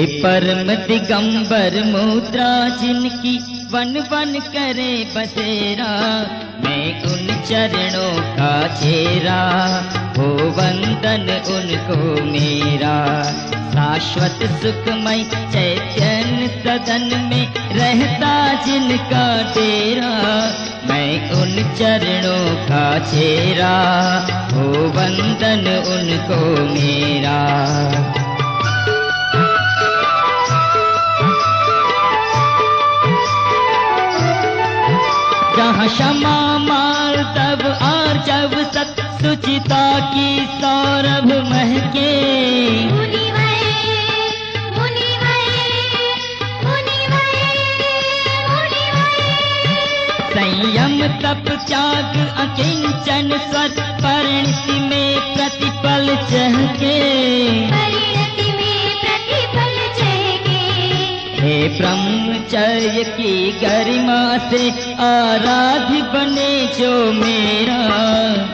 परम दिगंबर मुद्रा जिनकी वन वन करे बसेरा, मैं उन चरणों का चेहरा हो वंदन उनको मेरा। शाश्वत सुखमय चैतन्य सदन में रहता जिनका डेरा, मैं उन चरणों का चेहरा हो वंदन उनको मेरा। जहाँ क्षमा माल तब आर्जव सत सुचिता की सौरभ महके, संयम तप त्याग अकिंचन स्वर परिणति में प्रतिपल चहके, हे ब्रह्मचर्य की गरिमा से आराध्य बने जो मेरा,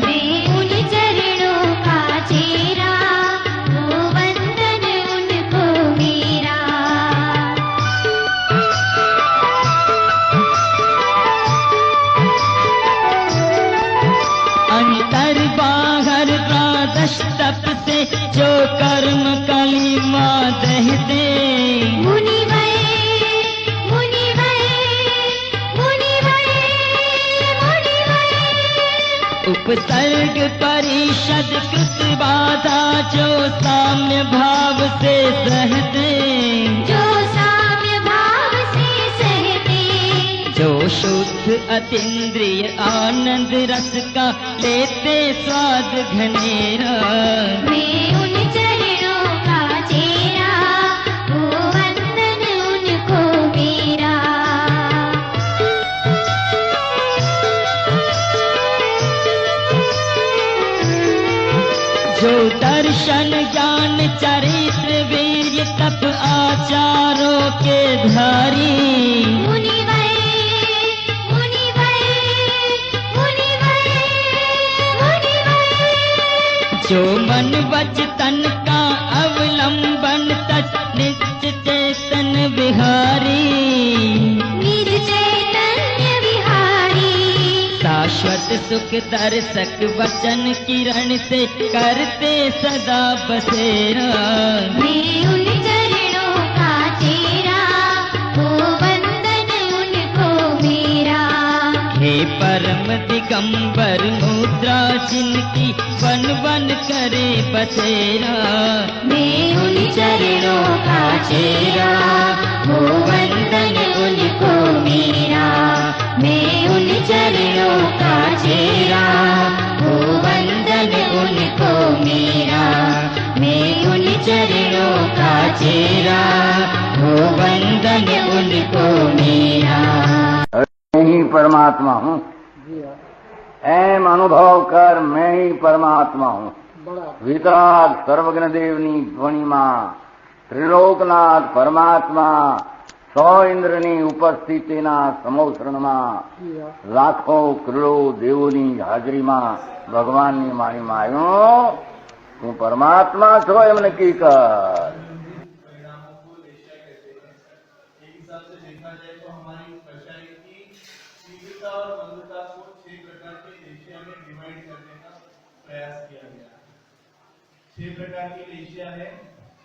मैं उन चरणों का चेहरा हो वंदन उनको मेरा। अंतर बाहर प्रादश तप से जो कर्म कलिमा दह दे, उपसर्ग परिषद कृत बाधा जो साम्य भाव से सहते, जो साम्य भाव से सहते, जो शुद्ध अतीन्द्रिय आनंद रस का लेते स्वाद घनेरा, मैं उन चरणों का चेहरा हो वंदन उनको मेरा। जो दर्शन ज्ञान चरित्र वीर्य तप आचारों के धारी, जो मन वच तन का अवलंबन तत् निज चेतन विहारी, निज चैतन्य विहारी, शाश्वत सुख दर्शक वचन किरण से करते सदा बसेरा, मैं उन चरणों का चेहरा हो वंदन उनको मेरा। हे परम दिगंबर मुद्रा जिनकी वन वन करे बसेरा, मैं उन चरणों का चेहरा हो वंदन उनको मेरा। मैं उन चरणों का चेहरा हो वंदन उनको मेरा। मैं उन चरणों का चेहरा हो वंदन उनको मेरा। मैं ही परमात्मा हूँ, एम अनुभव कर मैं ही परमात्मा हूँ। वितराग सर्वज्ञ देवनी ध्वनिमा त्रिलोकनाथ परमात्मा 100 इंद्રની ઉપસ્થિતિના સમોસરણમાં લાખો કરોડો દેવોની હાજરીમાં ભગવાનની મહિમા આવ્યો, તું પરમાત્મા છો એમ નક્કી કર। और मंदता को 6 प्रकार के एशिया में डिवाइड करने का प्रयास किया गया। 6 प्रकार की एशिया है,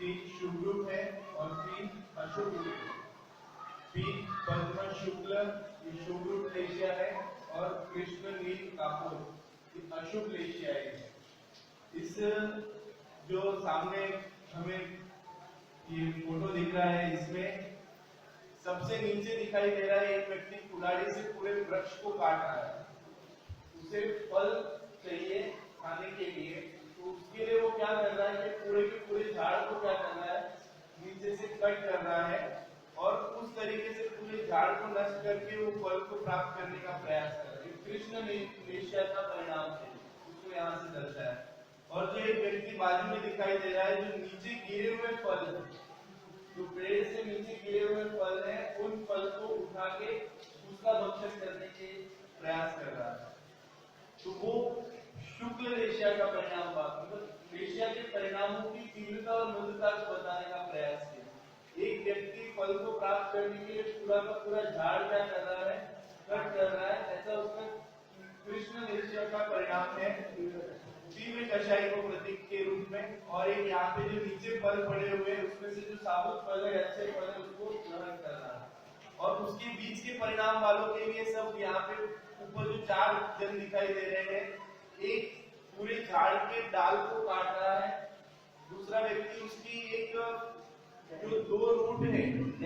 3 शुभ रूप है और 3 अशुभ रूप है। 3 पद्म शुक्ल ये शुभ रूप एशिया है और कृष्ण नील कापुर ये अशुभ एशिया है। इस जो सामने हमें ये फोटो दिख रहा है, इसमें सबसे नीचे दिखाई दे रहा है एक व्यक्ति कुल्हाड़ी से पूरे वृक्ष को काट रहा है। उसे फल चाहिए खाने के लिए, तो उसके लिए वो क्या कर रहा है कि पूरे के पूरे झाड़ को क्या कर रहा है, नीचे से कट कर रहा है और उस तरीके से पूरे झाड़ को नष्ट करके वो फल को प्राप्त करने का प्रयास कर रहा है। कृष्ण निश्चय का परिणाम है, उसको यहाँ से दर्शाया। और जो एक व्यक्ति बाजू में दिखाई दे रहा है, जो नीचे गिरे हुए फल, जो पेड़ से नीचे गिरे हुए फल हैं, उन फल को उठा के उसका भक्षण करने के प्रयास कर रहा है। तो वो शुक्ल एशिया का परिणाम, मतलब एशिया के परिणामों की तीव्रता और मृदुता को बताने का प्रयास किया। फल को प्राप्त करने के लिए पूरा का पूरा झाड़ क्या कर रहा है, कट कर रहा है। ऐसा उसका कृष्ण निश्चय का परिणाम है तीव्र कषाय को प्रतीक के रूप में। और एक यहाँ पे जो नीचे फल पड़े हुए हैं उसमें से जो साबुत फल है, अच्छे फल है, उसको ग्रहण करना है। और उसके बीच के परिणाम वालों के लिए सब यहाँ पे ऊपर जो 4 जन दिखाई दे रहे हैं, एक पूरे झाड़ के डाल को काट रहा है, दूसरा व्यक्ति उसकी एक जो 2 रूट है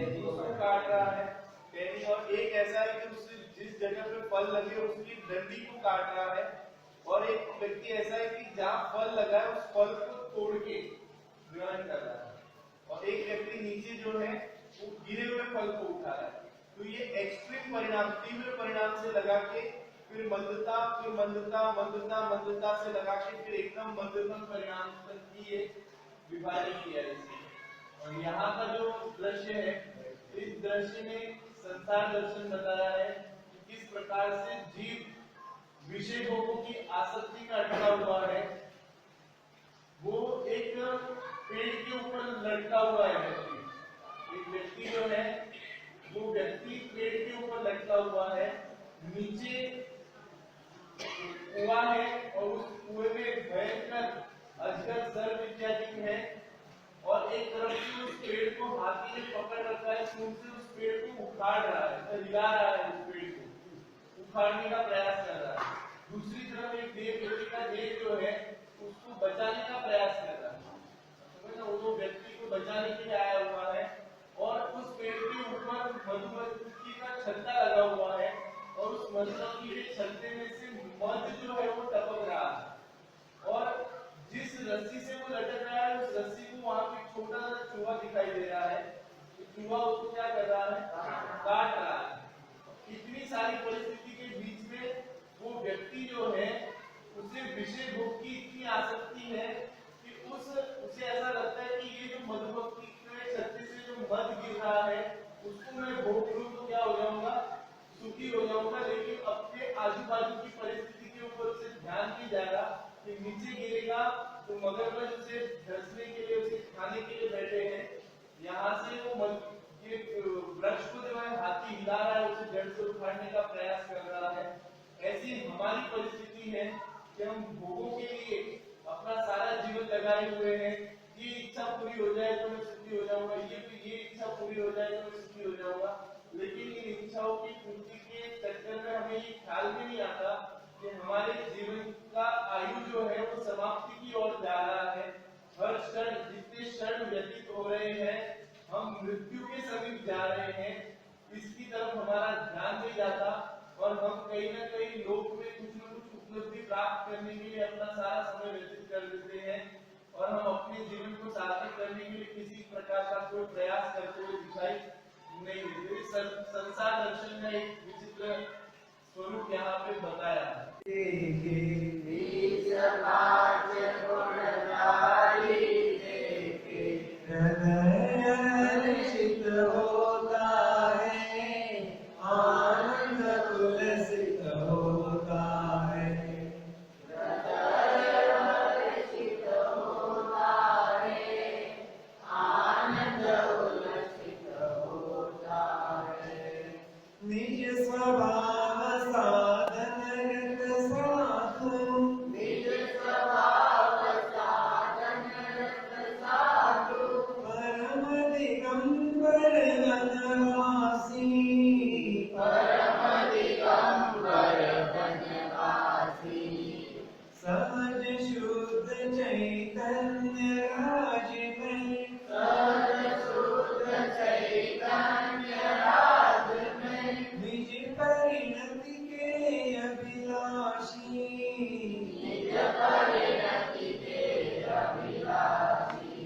उसको काट रहा है टहनी, और एक ऐसा है कि उससे जिस जगह पे फल लगे उसकी डंडी को काट रहा है, और एक व्यक्ति ऐसा है कि जहाँ फल लगा है उस फल को तोड़ के ग्रहण कर रहा है, और एक व्यक्ति नीचे जो है वो गिरे हुए फल को उठा रहा है। तो ये एक्सट्रीम परिणाम, तीव्र परिणाम से लगा के फिर मंदता, फिर मंदता, मंदता, मंदता से लगा के फिर एकदम मंदतम परिणाम तक की ये विभाजन किया है इसने। और यहाँ का जो दृश्य है, इस दृश्य में संसार दर्शन बताया है कि किस प्रकार से जीव विषय भोगों की आसक्ति का अटका हुआ है। वो एक पेड़ के ऊपर लटका हुआ है व्यक्ति, एक व्यक्ति जो है वो व्यक्ति पेड़ के ऊपर लटका हुआ है, नीचे कुआं है और उस कुएं में भयंकर अजगर सर्प इत्यादि है, और एक तरफ से उस पेड़ को हाथी ने पकड़ रखा है, सूंड से उस पेड़ को उखाड़ रहा है, हिला रहा है, उस पेड़ को उखाड़ने का प्रयास कर रहा है। दूसरी तरफ एक व्यक्ति का देह जो है उसको बचाने का प्रयास कर रहा है, वो व्यक्ति को बचाने के लिए आया हुआ है, और उस पेड़ के ऊपर मधुमक्खी का छत्ता लगा हुआ है, और उस मधुमक्खी के छत्ते में से मध जो है वो टपक रहा है, और जिस रस्सी से वो लटक रहा है उस रस्सी को वहां पे छोटा सा चूहा दिखाई दे रहा है, चूहा उसको क्या कर रहा है, काट रहा है। इतनी सारी परिस्थिति के बीच में वो व्यक्ति जो है उसे विषय भोग की इतनी आसक्ति है कि उसे ऐसा लगता है कि ये जो मधुमक्खी के छत्ते से जो मध गिर रहा है उसको मैं भोग लूं तो क्या हो जाऊंगा, सुखी हो जाऊंगा। लेकिन अपने आजू बाजू की परिस्थिति के ऊपर उसे ध्यान नहीं जाएगा कि नीचे गिरेगा तो मगरमच्छ उसे ढसने के लिए, उसे खाने के लिए बैठे हैं। यहाँ से वो ये वृक्ष को जो है हाथी हिला रहा है, उसे जड़ से उखाड़ने का प्रयास कर रहा है। ऐसी हमारी परिस्थिति है कि हम भोगों के लिए अपना सारा जीवन लगाए हुए हैं। ये इच्छा पूरी हो जाए तो मैं सुखी हो जाऊंगा, ये इच्छा पूरी हो जाए तो मैं सुखी हो जाऊंगा। लेकिन इन इच्छाओं की पूर्ति के चक्कर में हमें ये ख्याल भी नहीं आता कि हमारे जीवन का आयु जो है वो समाप्ति की ओर जा रहा है। हर क्षण जितने क्षण व्यतीत हो रहे हैं हम मृत्यु के समीप जा रहे हैं, इसकी तरफ हमारा ध्यान नहीं जाता, और हम कहीं ना कहीं लोक में कुछ न कुछ उपलब्धि प्राप्त करने के लिए अपना सारा समय व्यतीत कर देते हैं, और हम अपने जीवन को सार्थक करने के लिए किसी प्रकार का कोई प्रयास करते हुए दिखाई नहीं देते। संसार दर्शन का एक विचित्र स्वरूप यहाँ पे बताया है। होता है, आनंद उल्लसित होता है, हर्षित होता है, आनंद उल्लसित होता है। निज स्वभाव साधन रत साधु, निज स्वभाव साधन रत साधु, परम दिगंबर वनवासी, परम दिगंबर वनवासी, सहज शुद्ध चैतन्य राज में, सहज शुद्ध चैतन्य राज में, निज परिणति के अभिलाषी, निज परिणति के अभिलाषी,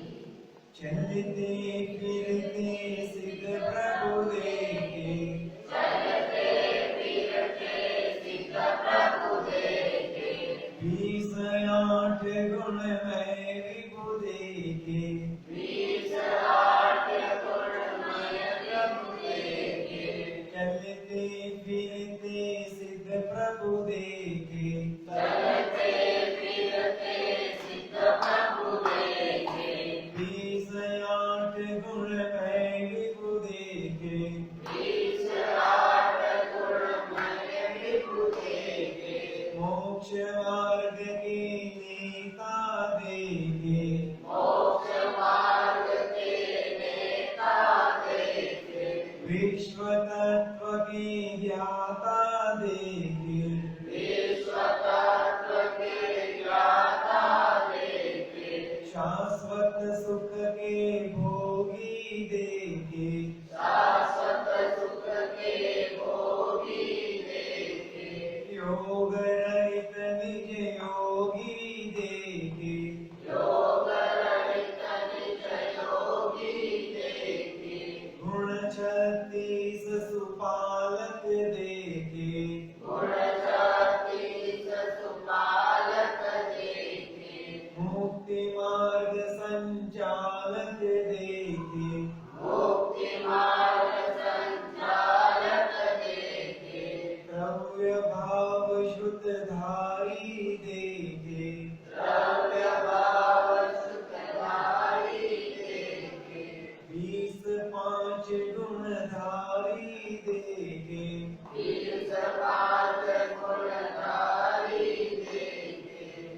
चलते फिरते सिद्ध प्रभु देखे, चलते फिरते सिद्ध प्रभु देखे, 28 गुणमय विभु देखे, 28 गुणमय विभु देखे, चलते फिरते सिद्ध प्रभु देखे, चलते फिरते सिद्ध प्रभु देखे, 28 गुणमय विभु देखे। मार्ग के नेता देखे, विश्व तत्व के ज्ञाता देखे, शाश्वत सुख के भोगी देखे, योग रहित निज योगी देखे, गुण 36 सुपालक देखे, मुक्ति मार्ग संचालक देखे, द्रव्य भाव शुद्ध धारी देखे, 20-5 गुणधारी देखे,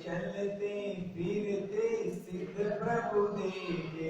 चलते फिरते सिद्ध प्रभु देखे,